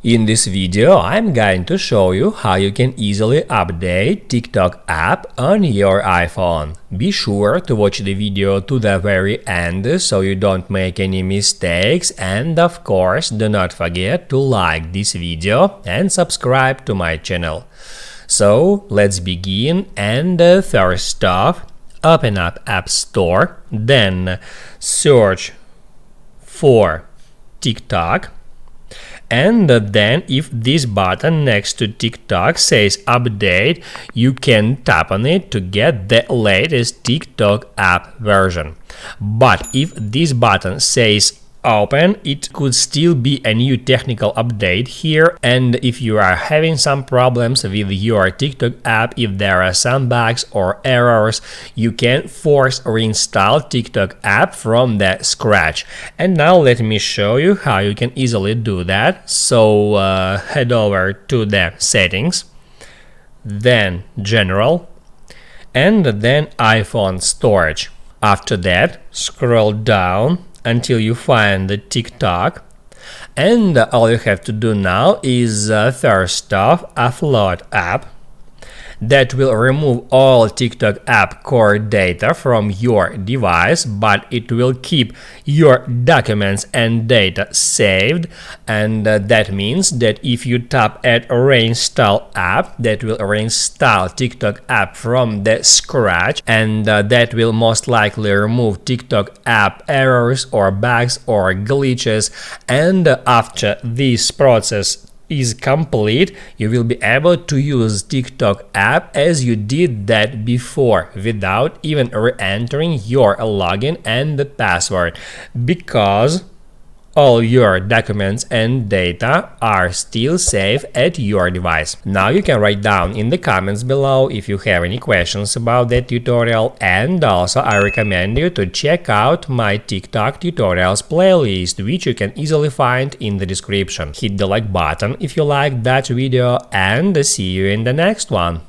In this video, I'm going to show you how you can easily update TikTok app on your iPhone. Be sure to watch the video to the very end so you don't make any mistakes, and of course do not forget to like this video and subscribe to my channel. So let's begin, and first off, open up App Store, then search for TikTok. And then if this button next to TikTok says update, you can tap on it to get the latest TikTok app version. But if this button says open, it could still be a new technical update here, and if you are having some problems with your TikTok app, if there are some bugs or errors, you can force reinstall TikTok app from the scratch. And now let me show you how you can easily do that. So head over to the settings, then general, and then iPhone storage. After that, scroll down until you find the TikTok, and all you have to do now is first off upload app. That will remove all TikTok app core data from your device, but it will keep your documents and data saved, and that means that if you tap at reinstall app, that will reinstall TikTok app from the scratch, and that will most likely remove TikTok app errors or bugs or glitches. And after this process is complete, you will be able to use TikTok app as you did that before without even re-entering your login and the password, because all your documents and data are still safe at your device. Now you can write down in the comments below if you have any questions about that tutorial, and also I recommend you to check out my TikTok tutorials playlist, which you can easily find in the description. Hit the like button if you liked that video, and see you in the next one.